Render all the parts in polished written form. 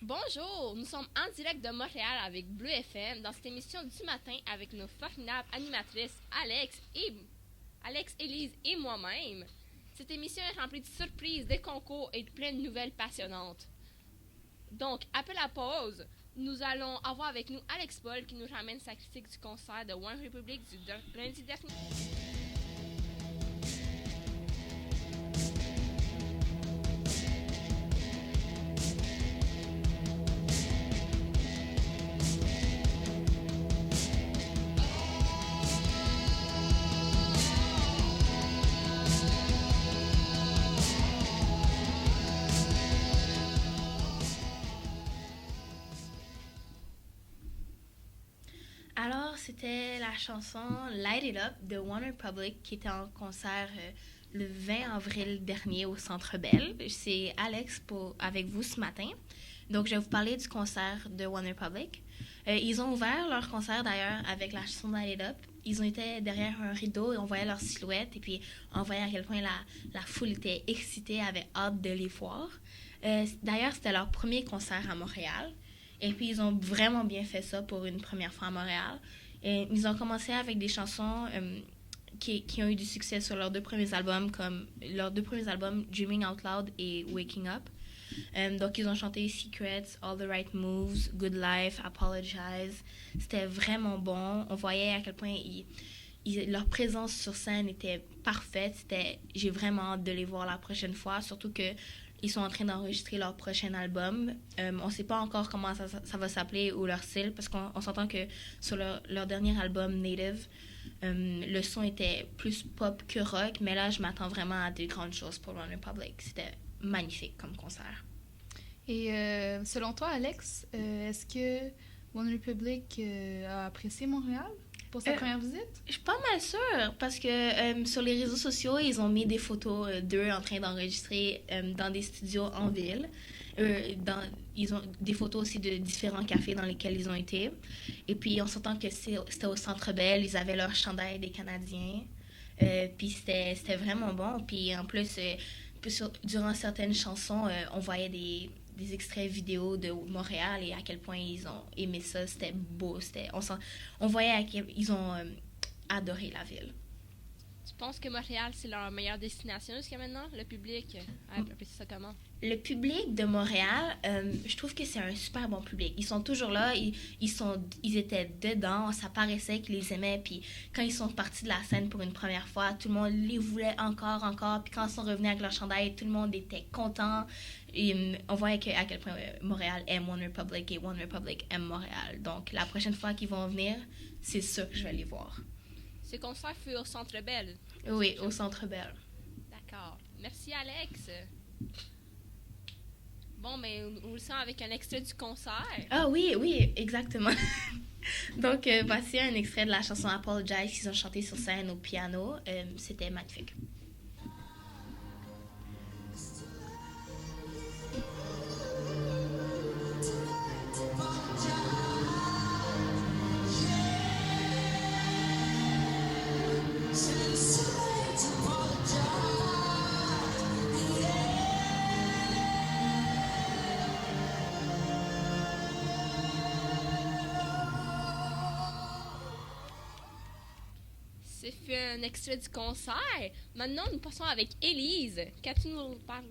Bonjour, nous sommes en direct de Montréal avec Bleu FM dans cette émission du matin avec nos formidables animatrices Alex, Élise et moi-même. Cette émission est remplie de surprises, de concours et de plein de nouvelles passionnantes. Donc, après la pause, nous allons avoir avec nous Alex Paul qui nous ramène sa critique du concert de One Republic du lundi dernier. Alors, c'était la chanson Light It Up de One Republic qui était en concert le 20 avril dernier au Centre Bell. C'est Alex avec vous ce matin. Donc, je vais vous parler du concert de One Republic. Ils ont ouvert leur concert d'ailleurs avec la chanson Light It Up. Ils ont été derrière un rideau et on voyait leur silhouette et puis on voyait à quel point la foule était excitée, avait hâte de les voir. D'ailleurs, c'était leur premier concert à Montréal. Et puis, ils ont vraiment bien fait ça pour une première fois à Montréal. Et ils ont commencé avec des chansons qui ont eu du succès sur leurs deux premiers albums, comme leurs deux premiers albums, Dreaming Out Loud et Waking Up. Donc, ils ont chanté Secrets, All the Right Moves, Good Life, Apologize. C'était vraiment bon. On voyait à quel point leur présence sur scène était parfaite. J'ai vraiment hâte de les voir la prochaine fois, surtout que ils sont en train d'enregistrer leur prochain album. On ne sait pas encore comment ça va s'appeler ou leur style, parce qu'on s'entend que sur leur dernier album, Native, le son était plus pop que rock, mais là, je m'attends vraiment à de grandes choses pour One Republic. C'était magnifique comme concert. Et selon toi, Alex, est-ce que One Republic a apprécié Montréal pour sa première visite? Je suis pas mal sûre, parce que sur les réseaux sociaux, ils ont mis des photos d'eux en train d'enregistrer dans des studios en ville. Ils ont des photos aussi de différents cafés dans lesquels ils ont été. Et puis, on s'entend que c'était au Centre Bell, ils avaient leur chandail des Canadiens. Puis, c'était vraiment bon. Puis, en plus, durant certaines chansons, on voyait des extraits vidéo de Montréal et à quel point ils ont aimé ça. C'était beau. On voyait qu'ils ont adoré la ville. Tu penses que Montréal, c'est leur meilleure destination jusqu'à maintenant? Le public a apprécié ça comment? Le public de Montréal, je trouve que c'est un super bon public. Ils sont toujours là, ils étaient dedans, ça paraissait qu'ils les aimaient. Puis quand ils sont partis de la scène pour une première fois, tout le monde les voulait encore. Puis quand ils sont revenus avec leur chandail, tout le monde était content. Et on voyait à quel point Montréal aime One Republic et One Republic aime Montréal. Donc la prochaine fois qu'ils vont venir, c'est sûr que je vais les voir. Ce concert fut au Centre Bell? Oui, au Centre Bell. D'accord. Merci, Alex. Bon, mais on le sent avec un extrait du concert. Ah oui, exactement. Donc, voici un extrait de la chanson Apologize qu'ils ont chanté sur scène au piano. C'était magnifique. C'est fait un extrait du concert. Maintenant, nous passons avec Élise. Qu'as-tu nous parler?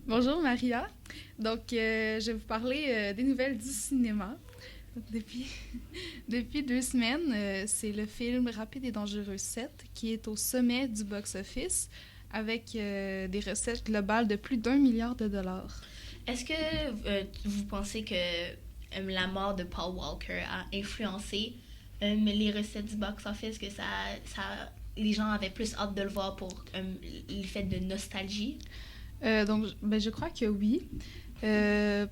Bonjour Maria. Donc, je vais vous parler des nouvelles du cinéma. Depuis 2 semaines, c'est le film Rapide et Dangereux 7 qui est au sommet du box-office avec des recettes globales de plus d'1 milliard de dollars. Est-ce que vous pensez que la mort de Paul Walker a influencé les recettes du box-office, que les gens avaient plus hâte de le voir pour l'effet de nostalgie? Donc, je crois que oui.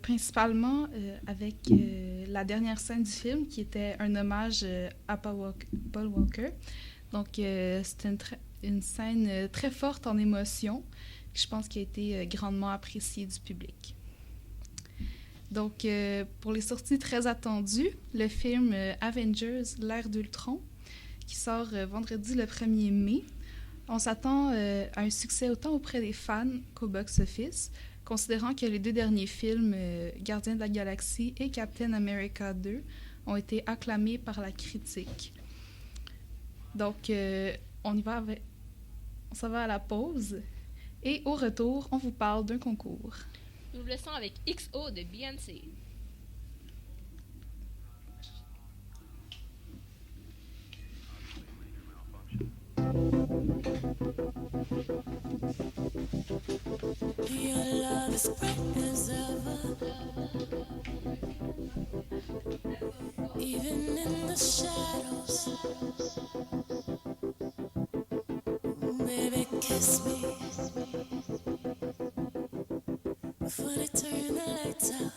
Principalement avec la dernière scène du film qui était un hommage à Paul Walker. Donc, c'était une scène très forte en émotion, que je pense qui a été grandement appréciée du public. Donc, pour les sorties très attendues, le film Avengers, l'ère d'Ultron, qui sort vendredi le 1er mai. On s'attend à un succès autant auprès des fans qu'au box-office. considérant que les deux derniers films, Gardiens de la Galaxie et Captain America 2, ont été acclamés par la critique. Donc, on s'en va à la pause. Et au retour, on vous parle d'un concours. Nous le laissons avec XO de Beyoncé. Your love is bright as ever, even in the shadows. Baby, kiss me before they turn the lights out.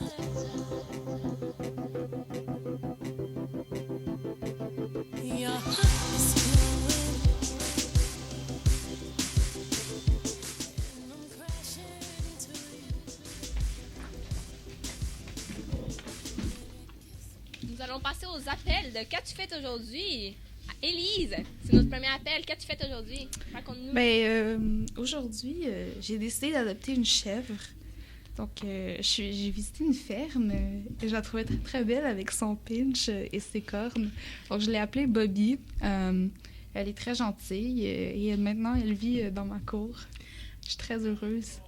Your heart is glowing, and I'm crashing into you. Nous allons passer aux appels de Qu'as-tu fait aujourd'hui? Élise, c'est notre premier appel. Qu'as-tu fait aujourd'hui? Raconte-nous. Aujourd'hui, j'ai décidé d'adopter une chèvre. Donc, j'ai visité une ferme et je la trouvais très, très belle avec son pinch et ses cornes. Donc, je l'ai appelée Bobby. Elle est très gentille et maintenant, elle vit dans ma cour. Je suis très heureuse.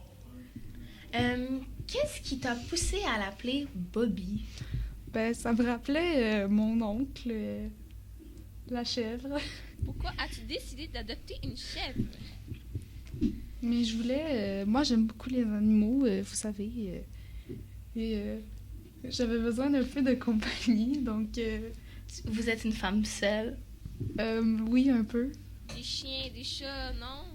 Qu'est-ce qui t'a poussé à l'appeler Bobby? Ça me rappelait mon oncle, la chèvre. Pourquoi as-tu décidé d'adopter une chèvre? Mais je voulais... moi, j'aime beaucoup les animaux, vous savez. J'avais besoin d'un peu de compagnie, donc... Vous êtes une femme seule? Oui, un peu. Des chiens, des chats, non?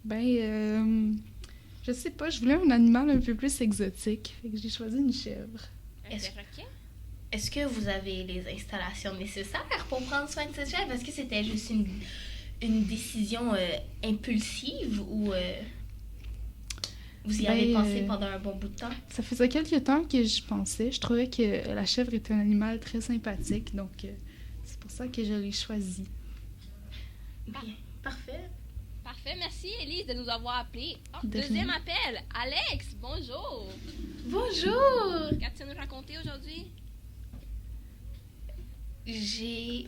Je sais pas, je voulais un animal un peu plus exotique. Fait que j'ai choisi une chèvre. Un perroquet? Est-ce que vous avez les installations nécessaires pour prendre soin de cette chèvre? Est-ce que c'était juste une décision impulsive ou vous y avez pensé pendant un bon bout de temps? Ça faisait quelques temps que j'y pensais. Je trouvais que la chèvre était un animal très sympathique, donc c'est pour ça que je l'ai choisi. Bien, parfait. Parfait, merci Élise de nous avoir appelés. Oh, De deuxième rien. appel, Alex, bonjour. Bonjour! Qu'as-tu à nous raconter aujourd'hui? Oui.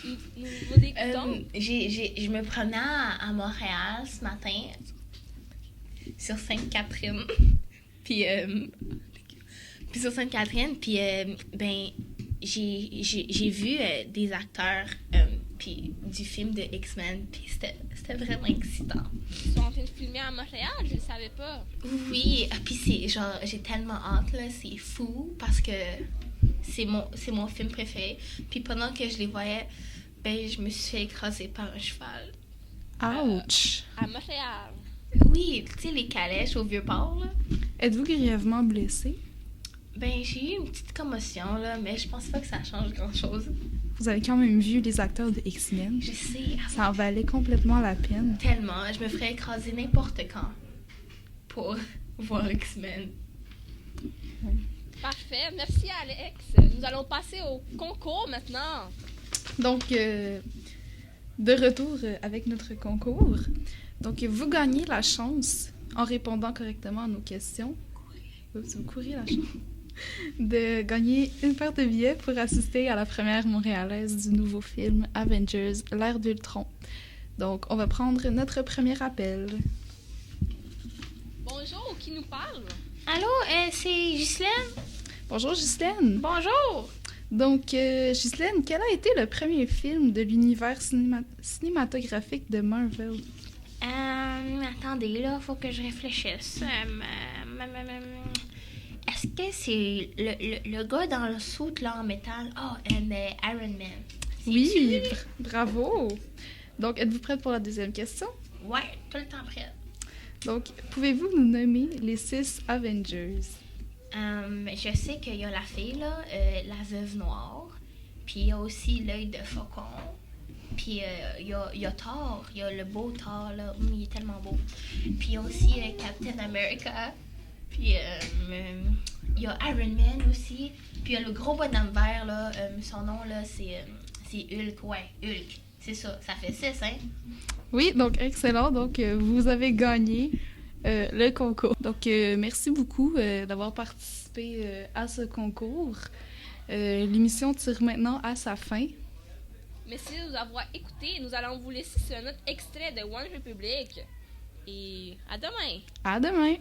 Nous vous écoutons. Je me promenais à Montréal ce matin sur Sainte-Catherine. puis sur Sainte-Catherine, puis j'ai vu des acteurs puis du film de X-Men, puis c'était vraiment excitant. Ils sont en train de filmer à Montréal, je ne savais pas. Oui, puis c'est genre j'ai tellement hâte là, c'est fou parce que c'est mon film préféré. Puis pendant que je les voyais, je me suis fait écraser par un cheval. Ouch! À Montréal. Oui, tu sais les calèches au Vieux-Port là. Êtes-vous grièvement blessé? J'ai eu une petite commotion là, mais je pense pas que ça change grand-chose. Vous avez quand même vu les acteurs de X-Men. Je sais, Ça en valait complètement la peine. tellement, je me ferais écraser n'importe quand pour voir X-Men. Parfait, merci Alex. Nous allons passer au concours maintenant. Donc, de retour avec notre concours. Donc, vous gagnez la chance, en répondant correctement à nos questions, vous courez la chance, de gagner une paire de billets pour assister à la première montréalaise du nouveau film Avengers, l'ère d'Ultron. Donc, on va prendre notre premier appel. Bonjour, qui nous parle? Allô, c'est Ghislaine? Bonjour, Ghislaine. Bonjour! Donc, Ghislaine, quel a été le premier film de l'univers cinématographique de Marvel? Attendez, là, faut que je réfléchisse. Est-ce que c'est le gars dans le suit là en métal? Iron Man. Oui, bravo! Donc, êtes-vous prête pour la deuxième question? Ouais, tout le temps prêt. Donc, pouvez-vous nous nommer les 6 Avengers? Je sais qu'il y a la fille, là, la veuve noire. Puis il y a aussi l'œil de faucon. Puis il y a Thor, il y a le beau Thor, là. Il est tellement beau. Puis il y a aussi Captain America. Puis il y a Iron Man aussi. Puis il y a le gros bonhomme vert, là. Son nom, là, c'est Hulk. Ouais, Hulk. C'est ça, ça fait 6, hein? Oui, donc excellent. Donc, vous avez gagné le concours. Donc, merci beaucoup d'avoir participé à ce concours. L'émission tire maintenant à sa fin. Merci de nous avoir écoutés. Nous allons vous laisser sur un autre extrait de One Republic. Et à demain! À demain!